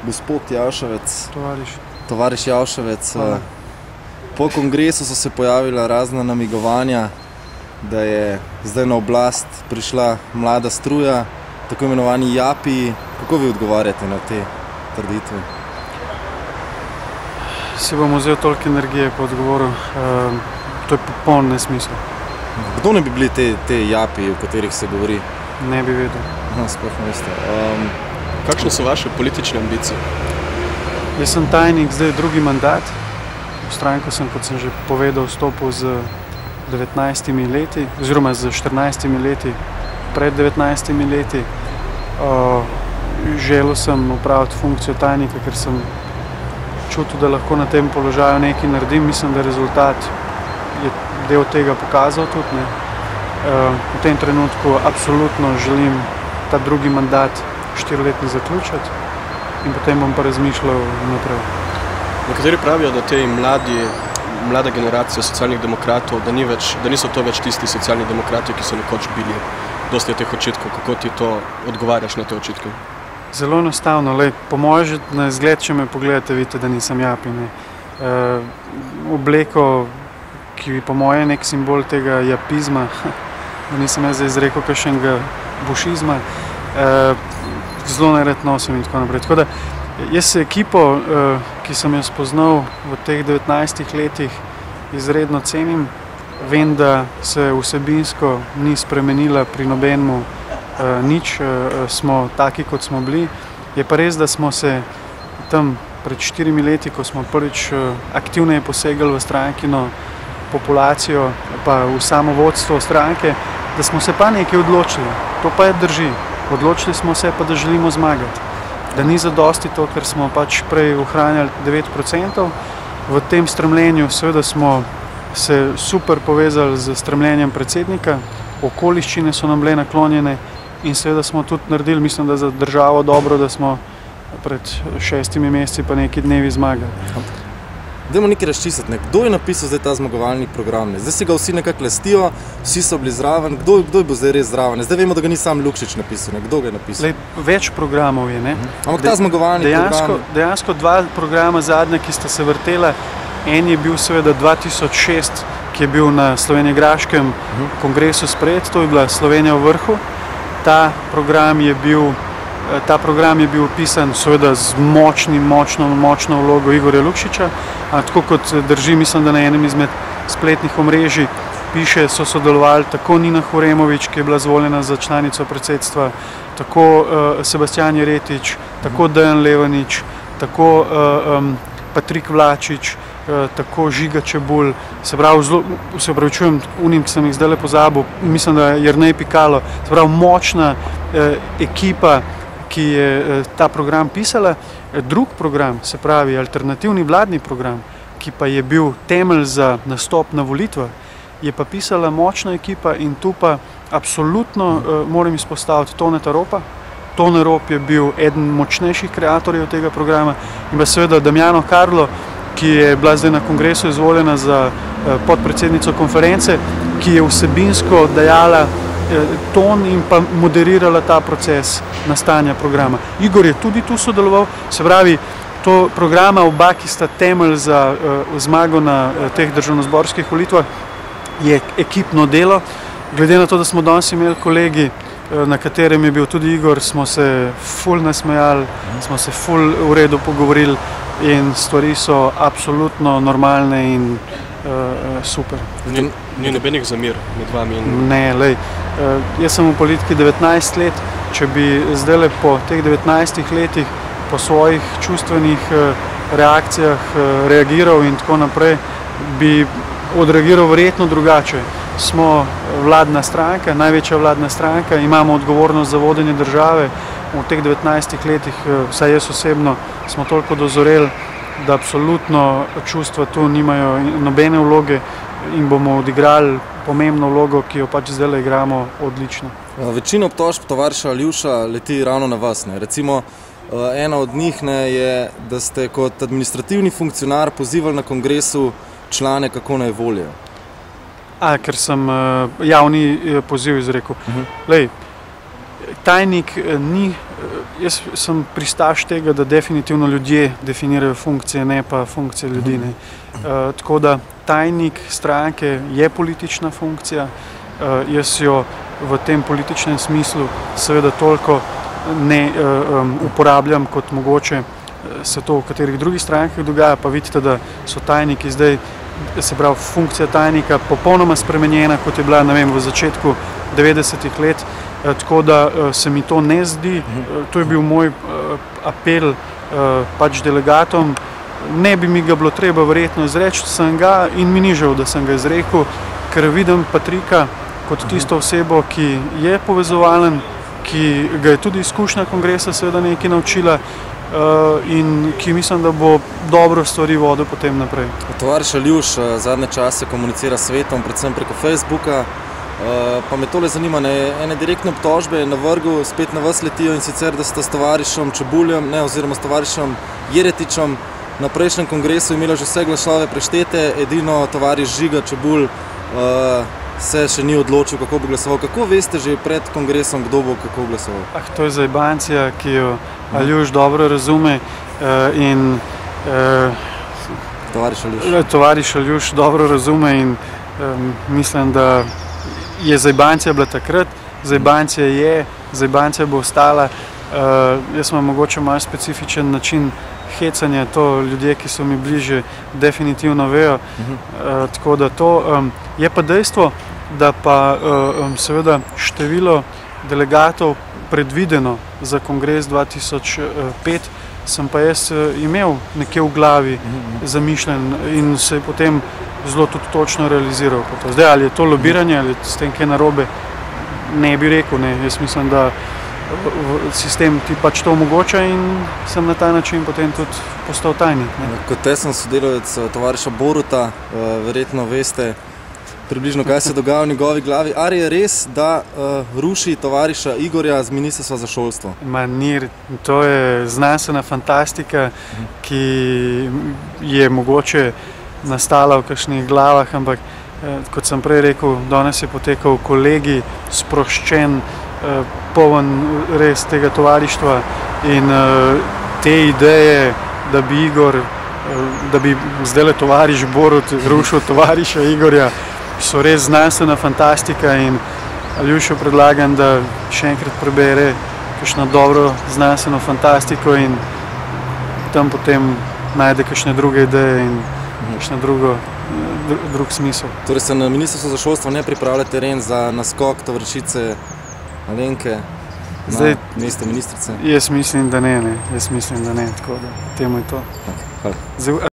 Gospod Javševec, tovariš Javševec, po kongresu so se pojavila razna namigovanja, da je zdaj na oblast prišla mlada struja, tako imenovani Japiji. Kako vi odgovarjate na te trditve? Si bom vzel toliko energije po odgovoru. To je popoln nesmisel. Kdo ne bi bili te Japiji, o katerih se govori? Ne bi vedel. Sploh ne veste. Kakšne so vaše politične ambicije? Jaz sem tajnik zdaj drugi mandat. V stranko sem, kot sem že povedal, vstopil z 19 leti, oziroma z 14 leti, pred 19 leti. Želel sem opraviti funkcijo tajnika, ker sem čutil, da lahko na tem položaju nekaj naredim. Mislim, da rezultat je del tega pokazal tudi. V tem trenutku absolutno želim ta drugi mandat 4-letni zaključiti in potem bom pa razmišljal naprej. Nekateri pravijo, da te mlada generacija socialnih demokratov, da niso to več tisti socialni demokrati, ki so nekoč bili. Dosti je teh očitkov. Kako ti to odgovarjaš na te očitke? Zelo enostavno. Po mojem že na izgled, če me pogledate, vidite, da nisem Japi. Obleko, ki po mojem je nek simbol tega japizma, da nisem jaz izrekel kakšnega bušizma, zelo nerad nosim in tako naprej. Tako da jaz se ekipo, ki sem jo spoznal v teh 19 letih, izredno cenim. Vem, da se vsebinsko ni spremenila pri nobenemu nič, smo taki, kot smo bili. Je pa res, da smo se tam pred 4 leti, ko smo prvič aktivneje posegali v strankino populacijo, pa v samo vodstvo stranke, da smo se pa nekaj odločili. To pa je drži. Odločili smo se pa, da želimo zmagati. Da ni zadosti to, ker smo pač prej ohranjali 9%. V tem stremljenju seveda smo se super povezali z stremljenjem predsednika, okoliščine so nam bile naklonjene in seveda smo tudi naredili, mislim, da za državo dobro, da smo pred 6 meseci pa neki dnevi zmagali. Dajmo nekaj razčistiti. Kdo je napisal zdaj ta zmagovalni program? Zdaj si ga vsi nekako lestijo, vsi so bili zraven. Kdo je bil zdaj res zraven? Zdaj vemo, da ga ni sam Lukšič napisal. Kdo ga je napisal? Več programov je, ne? Ampak ta zmagovalni program... Dejansko 2 programa zadnja, ki sta se vrtela. En je bil seveda 2006, ki je bil na Slovenjegraškem kongresu sprejet, to je bila Slovenija v vrhu. Ta program je bil opisan seveda z močno vlogo Igorja Lukšiča. Tako kot drži, mislim, da na enem izmed spletnih omrežij piše, so sodelovali tako Nina Huremovič, ki je bila zvoljena za članico predsedstva, tako Sebastijan Jeretič, tako Dejan Levanič, tako Patrik Vlačič, tako Žiga Čebulj, se pravičujem, unim, ki sem jih zdaj pozabil, mislim, da je Jernej Pikalo, se pravi močna ekipa, ki je ta program pisala. Drug program, se pravi alternativni vladni program, ki pa je bil temelj za nastop na volitvah, je pa pisala močna ekipa in tu pa absolutno moram izpostaviti Toneta Ropa. Tone Rop je bil eden močnejših kreatorjev tega programa in pa seveda Damjano Karlo, ki je bila zdaj na kongresu izvoljena za podpredsednico konference, ki je vsebinsko dajala ton in pa moderirala ta proces nastajanja programa. Igor je tudi tu sodeloval, se pravi, to programa oba, ki sta temelj za zmago na teh državnozborskih volitvah, je ekipno delo. Glede na to, da smo danes imeli kolegi, na katerem je bil tudi Igor, smo se ful nasmejali, smo se ful v redu pogovorili in stvari so absolutno normalne in super. Ni nobenih zamir med vami? Ne, jaz sem v politiki 19 let, če bi zdaj po teh 19 letih po svojih čustvenih reakcijah reagiral in tako naprej, bi odreagiral verjetno drugače. Smo vladna stranka, največja vladna stranka, imamo odgovornost za vodenje države. V teh 19 letih, vsaj jaz osebno, smo toliko dozoreli, da absolutno čustva tu nimajo nobene vloge in bomo odigrali pomembno vlogo, ki jo pač zdaj igramo odlično. Večina obtožb tovariša Aljuša leti ravno na vas. Recimo, ena od njih je, da ste kot administrativni funkcionar pozivali na kongresu člane, kako naj volijo. Ker sem javni poziv izrekel. Tajnik ni Jaz sem pristaš tega, da definitivno ljudje definirajo funkcije, ne pa funkcije ljudi. Ne. Tako da tajnik stranke je politična funkcija. Jaz jo v tem političnem smislu seveda toliko ne uporabljam, kot mogoče se to v katerih drugih strankah dogaja, pa vidite, da so tajniki zdaj, se pravi, funkcija tajnika popolnoma spremenjena, kot je bila, ne vem, v začetku 90-ih let, tako da se mi to ne zdi. To je bil moj apel pač delegatom. Ne bi mi ga bilo treba verjetno izreči, sem ga in mi ni žal, da sem ga izrekel, ker vidim Patrika kot tisto osebo, ki je povezovalen, ki ga je tudi izkušnja kongresa seveda nekaj naučila in ki mislim, da bo dobro stvari vodil potem naprej. Tovariš Aljuš zadnje čase komunicira s svetom, predvsem preko Facebooka, pa me tole zanima, ene direktne obtožbe je navrgel, spet na vas letijo, in sicer, da sta s tovarišem Čebuljem, oziroma s tovarišem Jeretičem na prejšnjem kongresu imela že vse glasove preštete, edino tovariš Žiga Čebulj se še ni odločil, kako bo glasoval. Kako veste že pred kongresom, kdo bo kako glasoval? To je zajbancija, ki jo Aljuš dobro razume in tovariš Aljuš dobro razume in mislim, da je zajbancija bila takrat, zajbancija je, zajbancija bo ostala. Jaz imam mogoče malo specifičen način hecanja, to ljudje, ki so mi bliže, definitivno vejo. Tako da to je pa dejstvo, da pa seveda število delegatov predvideno za kongres 2005 sem pa jaz imel nekje v glavi zamišljen in se je potem zelo tudi točno realiziral. Zdaj, ali je to lobiranje, ali je s tem kaj narobe, ne bi rekel. Ne. Jaz mislim, da sistem ti pač to omogoča in sem na ta način potem tudi postal tajnik. Kot tesen sodelavec tovariša Boruta, verjetno veste približno, kaj se dogaja v njegovi glavi. Ali je res, da ruši tovariša Igorja z Ministrstva za šolstvo? To je znanstvena fantastika, ki je mogoče nastala v kakšnih glavah, ampak kot sem prej rekel, danes je potekal kolegij, sproščen, poln res tega tovarištva in te ideje, da bi Igor, da bi zdajle tovariš Borut rušil tovariša Igorja, so res znanstvena fantastika in Aljušu predlagam, da še enkrat prebere kakšno dobro znanstveno fantastiko in tam potem najde kakšne druge ideje in kakšne drug smisel. Torej se na Ministrstvu za šolstvo ne pripravlja teren za naskok tovarišice Alenke na mesto ministrice? Jaz mislim, da ne. Tako da temu je to. Hvala.